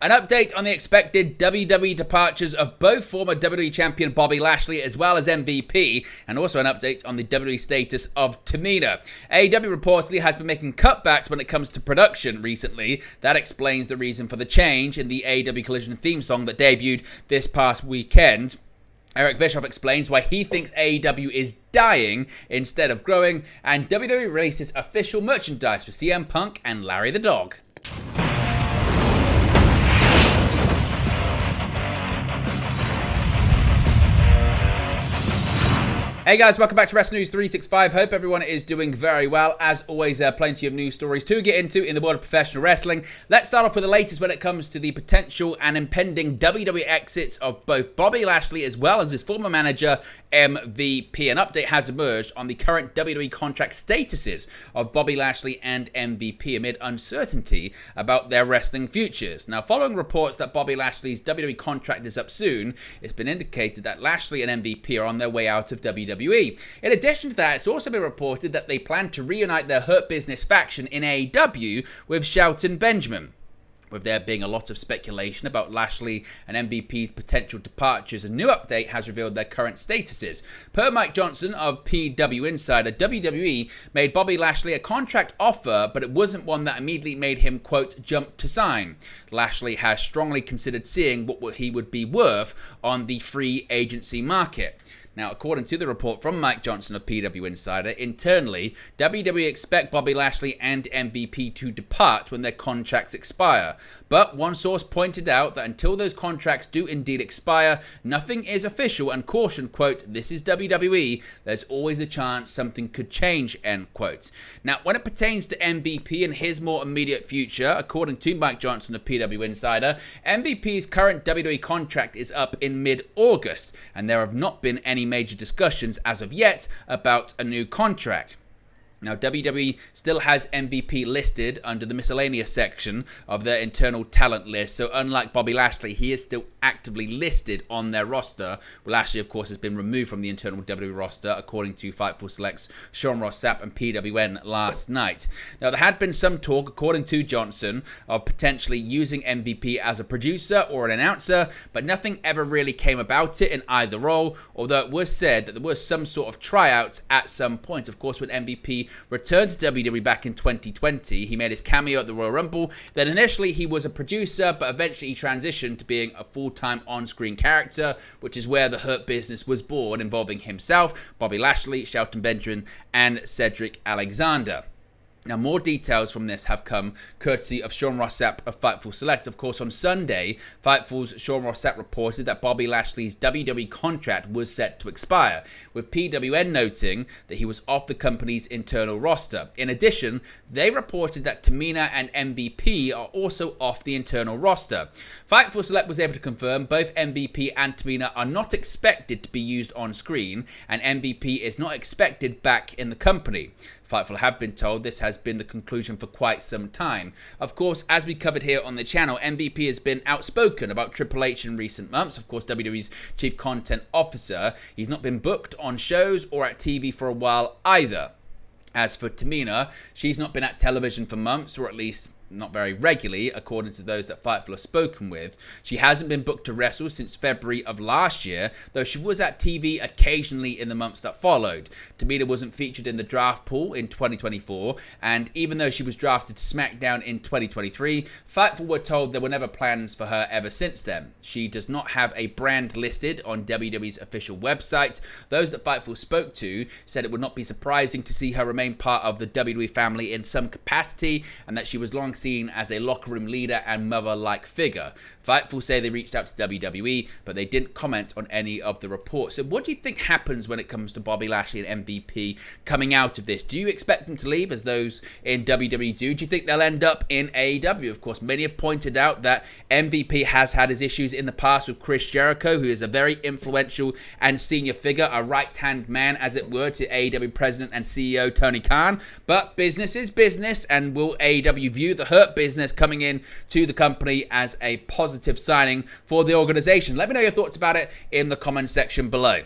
An update on the expected WWE departures of both former WWE Champion Bobby Lashley as well as MVP, and also an update on the WWE status of Tamina. AEW reportedly has been making cutbacks when it comes to production recently. That explains the reason for the change in the AEW Collision theme song that debuted this past weekend. Eric Bischoff explains why he thinks AEW is dying instead of growing, and WWE releases official merchandise for CM Punk and Larry the Dog. Hey guys, welcome back to Wrestling News 365. Hope everyone is doing very well. As always, plenty of news stories to get into in the world of professional wrestling. Let's start off with the latest when it comes to the potential and impending WWE exits of both Bobby Lashley as well as his former manager, MVP. An update has emerged on the current WWE contract statuses of Bobby Lashley and MVP amid uncertainty about their wrestling futures. Now, following reports that Bobby Lashley's WWE contract is up soon, it's been indicated that Lashley and MVP are on their way out of WWE. In addition to that, it's also been reported that they plan to reunite their Hurt Business faction in AEW with Shelton Benjamin. With there being a lot of speculation about Lashley and MVP's potential departures, a new update has revealed their current statuses. Per Mike Johnson of PW Insider, WWE made Bobby Lashley a contract offer, but it wasn't one that immediately made him, quote, jump to sign. Lashley has strongly considered seeing what he would be worth on the free agency market. Now, according to the report from Mike Johnson of PW Insider, internally, WWE expect Bobby Lashley and MVP to depart when their contracts expire. But one source pointed out that until those contracts do indeed expire, nothing is official and cautioned, quote, this is WWE, there's always a chance something could change, end quote. Now, when it pertains to MVP and his more immediate future, according to Mike Johnson of PW Insider, MVP's current WWE contract is up in mid-August, and there have not been any major discussions as of yet about a new contract. Now, WWE still has MVP listed under the miscellaneous section of their internal talent list. So unlike Bobby Lashley, he is still actively listed on their roster. Well, Lashley, of course, has been removed from the internal WWE roster, according to Fightful Select's Sean Ross Sapp and PWN last night. Now, there had been some talk, according to Johnson, of potentially using MVP as a producer or an announcer, but nothing ever really came about it in either role, although it was said that there was some sort of tryouts at some point. Of course, when MVP returned to WWE back in 2020. He made his cameo at the Royal Rumble. Then initially he was a producer, but eventually he transitioned to being a full-time on-screen character, which is where the Hurt Business was born, involving himself, Bobby Lashley, Shelton Benjamin, and Cedric Alexander. Now, more details from this have come courtesy of Sean Ross Sapp of Fightful Select. Of course, on Sunday, Fightful's Sean Ross Sapp reported that Bobby Lashley's WWE contract was set to expire, with PWN noting that he was off the company's internal roster. In addition, they reported that Tamina and MVP are also off the internal roster. Fightful Select was able to confirm both MVP and Tamina are not expected to be used on screen, and MVP is not expected back in the company. Fightful have been told this has been the conclusion for quite some time. Of course, as we covered here on the channel, MVP has been outspoken about Triple H in recent months. Of course, WWE's chief content officer. He's not been booked on shows or at TV for a while either. As for Tamina, she's not been at television for months, or at least not very regularly, according to those that Fightful have spoken with. She hasn't been booked to wrestle since February of last year, though she was at TV occasionally in the months that followed. Tamina wasn't featured in the draft pool in 2024, and even though she was drafted to SmackDown in 2023, Fightful were told there were never plans for her ever since then. She does not have a brand listed on WWE's official website. Those that Fightful spoke to said it would not be surprising to see her remain part of the WWE family in some capacity, and that she was long seen as a locker room leader and mother-like figure. Fightful say they reached out to WWE, but they didn't comment on any of the reports. So what do you think happens when it comes to Bobby Lashley and MVP coming out of this? Do you expect them to leave as those in WWE do? Do you think they'll end up in AEW? Of course, many have pointed out that MVP has had his issues in the past with Chris Jericho, who is a very influential and senior figure, a right-hand man, as it were, to AEW President and CEO Tony Khan. But business is business, and will AEW view the Hurt Business coming in to the company as a positive signing for the organization? Let me know your thoughts about it in the comments section below.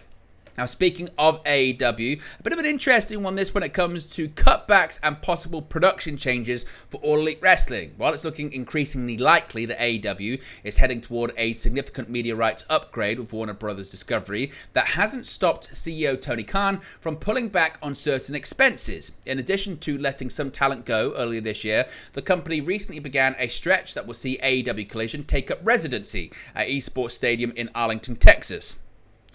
Now, speaking of AEW, a bit of an interesting one this when it comes to cutbacks and possible production changes for All Elite Wrestling. While it's looking increasingly likely that AEW is heading toward a significant media rights upgrade with Warner Bros. Discovery, that hasn't stopped CEO Tony Khan from pulling back on certain expenses. In addition to letting some talent go earlier this year, the company recently began a stretch that will see AEW Collision take up residency at Esports Stadium in Arlington, Texas.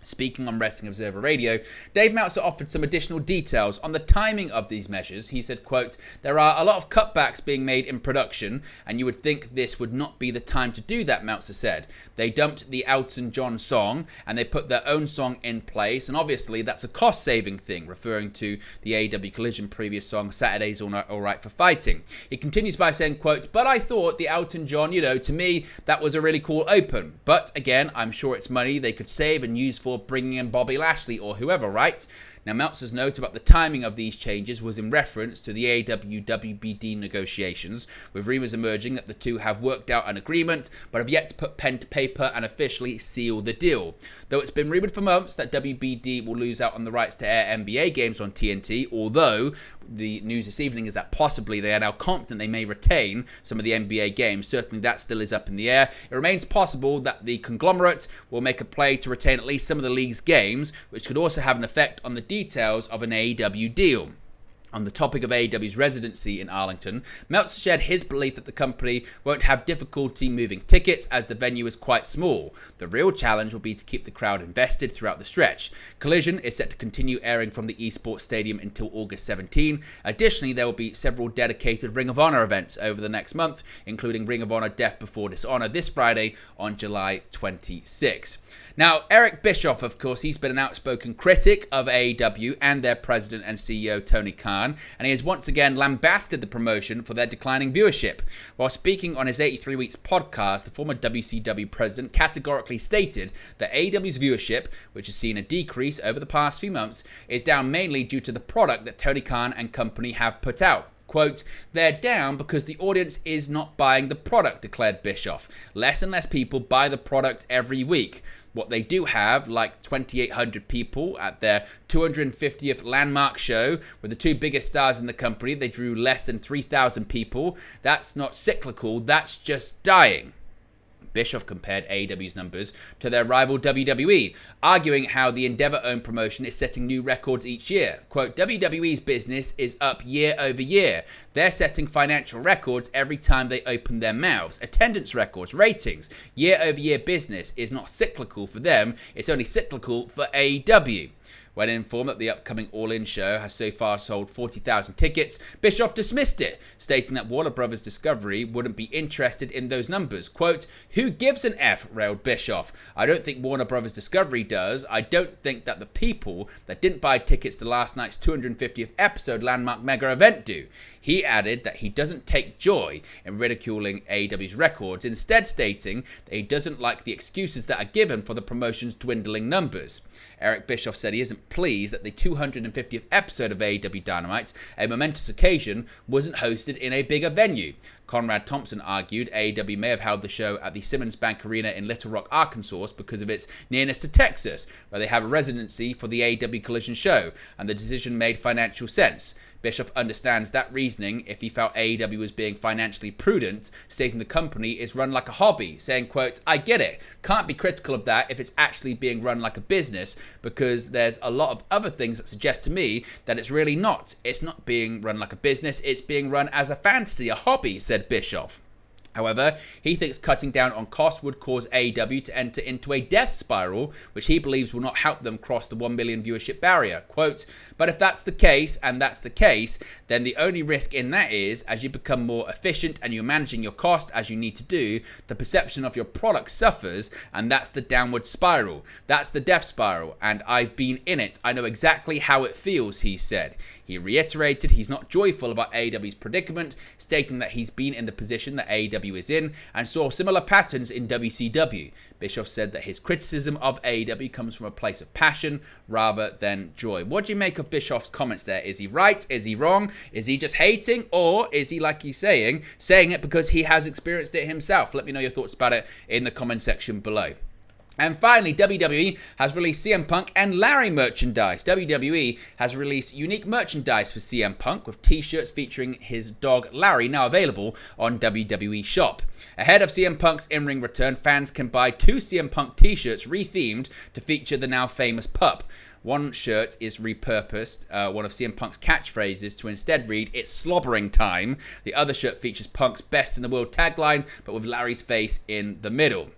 Speaking on Wrestling Observer Radio, Dave Meltzer offered some additional details on the timing of these measures. He said, quote, "There are a lot of cutbacks being made in production, and you would think this would not be the time to do that," Meltzer said. "They dumped the Elton John song, and they put their own song in place, and obviously that's a cost-saving thing," referring to the AEW Collision previous song, Saturday's All Right for Fighting. He continues by saying, quote, "But I thought the Elton John, to me, that was a really cool open. But again, I'm sure it's money they could save and use for bringing in Bobby Lashley or whoever, right?" Now, Meltzer's note about the timing of these changes was in reference to the AEW-WBD negotiations, with rumours emerging that the two have worked out an agreement, but have yet to put pen to paper and officially seal the deal. Though it's been rumoured for months that WBD will lose out on the rights to air NBA games on TNT, although the news this evening is that possibly they are now confident they may retain some of the NBA games. Certainly that still is up in the air. It remains possible that the conglomerate will make a play to retain at least some of the league's games, which could also have an effect on the details of an AEW deal. On the topic of AEW's residency in Arlington, Meltzer shared his belief that the company won't have difficulty moving tickets as the venue is quite small. The real challenge will be to keep the crowd invested throughout the stretch. Collision is set to continue airing from the Esports Stadium until August 17. Additionally, there will be several dedicated Ring of Honor events over the next month, including Ring of Honor Death Before Dishonor this Friday on July 26. Now, Eric Bischoff, of course, he's been an outspoken critic of AEW and their president and CEO, Tony Khan, and he has once again lambasted the promotion for their declining viewership. While speaking on his 83 Weeks podcast, the former WCW president categorically stated that AEW's viewership, which has seen a decrease over the past few months, is down mainly due to the product that Tony Khan and company have put out. Quote, "They're down because the audience is not buying the product," declared Bischoff. "Less and less people buy the product every week. What they do have, like 2,800 people at their 250th landmark show with the two biggest stars in the company, they drew less than 3,000 people. That's not cyclical, that's just dying." Bischoff compared AEW's numbers to their rival WWE, arguing how the Endeavor-owned promotion is setting new records each year. Quote, "WWE's business is up year over year. They're setting financial records every time they open their mouths. Attendance records, ratings. Year-over-year business is not cyclical for them. It's only cyclical for AEW." When informed that the upcoming All In show has so far sold 40,000 tickets, Bischoff dismissed it, stating that Warner Bros. Discovery wouldn't be interested in those numbers. Quote, "Who gives an F?" railed Bischoff. "I don't think Warner Bros. Discovery does. I don't think that the people that didn't buy tickets to last night's 250th episode landmark mega event do." He added that he doesn't take joy in ridiculing AEW's records, instead stating that he doesn't like the excuses that are given for the promotion's dwindling numbers. Eric Bischoff said he isn't pleased that the 250th episode of AEW Dynamite, a momentous occasion, wasn't hosted in a bigger venue. Conrad Thompson argued AEW may have held the show at the Simmons Bank Arena in Little Rock, Arkansas because of its nearness to Texas, where they have a residency for the AEW Collision show, and the decision made financial sense. Bischoff understands that reasoning if he felt AEW was being financially prudent, stating the company is run like a hobby, saying, quote, "I get it, can't be critical of that if it's actually being run like a business, because there's a lot of other things that suggest to me that it's really not. It's not being run like a business, it's being run as a fantasy, a hobby," said Bischoff. However, he thinks cutting down on costs would cause AEW to enter into a death spiral, which he believes will not help them cross the 1 million viewership barrier. Quote, "But if that's the case, then the only risk in that is, as you become more efficient and you're managing your cost as you need to do, the perception of your product suffers, and that's the downward spiral. That's the death spiral, and I've been in it. I know exactly how it feels," he said. He reiterated he's not joyful about AEW's predicament, stating that he's been in the position that AEW is in and saw similar patterns in WCW. Bischoff said that his criticism of AEW comes from a place of passion rather than joy. What do you make of Bischoff's comments there? Is he right? Is he wrong? Is he just hating? Or is he, like he's saying it because he has experienced it himself? Let me know your thoughts about it in the comment section below. And finally, WWE has released CM Punk and Larry merchandise. WWE has released unique merchandise for CM Punk with t-shirts featuring his dog Larry, now available on WWE Shop. Ahead of CM Punk's in-ring return, fans can buy 2 CM Punk t-shirts rethemed to feature the now famous pup. One shirt is repurposed, one of CM Punk's catchphrases, to instead read, "It's slobbering time." The other shirt features Punk's best in the world tagline, but with Larry's face in the middle.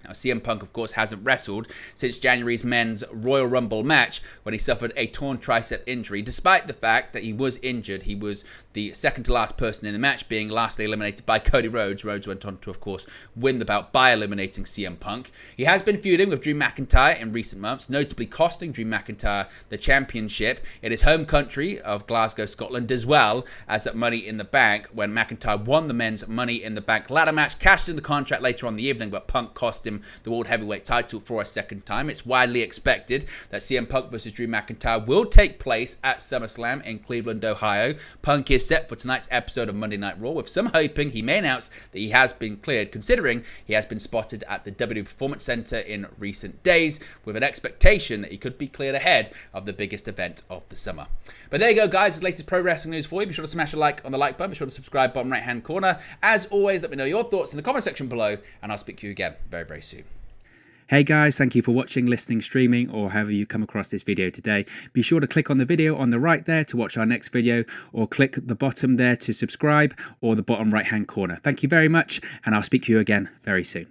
Now, CM Punk, of course, hasn't wrestled since January's men's Royal Rumble match when he suffered a torn tricep injury. Despite the fact that he was injured, he was the second to last person in the match, being lastly eliminated by Cody Rhodes. Rhodes went on to, of course, win the bout by eliminating CM Punk. He has been feuding with Drew McIntyre in recent months, notably costing Drew McIntyre the championship in his home country of Glasgow, Scotland, as well as at Money in the Bank, when McIntyre won the men's Money in the Bank ladder match, cashed in the contract later on in the evening, but Punk cost him the World Heavyweight title for a second time. It's widely expected that CM Punk versus Drew McIntyre will take place at SummerSlam in Cleveland, Ohio. Punk is set for tonight's episode of Monday Night Raw, with some hoping he may announce that he has been cleared, considering he has been spotted at the WWE Performance Center in recent days, with an expectation that he could be cleared ahead of the biggest event of the summer. But there you go, guys. This latest pro wrestling news for you. Be sure to smash a like on the like button. Be sure to subscribe bottom right hand corner. As always, let me know your thoughts in the comment section below, and I'll speak to you again very, very soon. Hey guys, thank you for watching, listening, streaming, or however you come across this video today. Be sure to click on the video on the right there to watch our next video, or click the bottom there to subscribe, or the bottom right hand corner. Thank you very much, and I'll speak to you again very soon.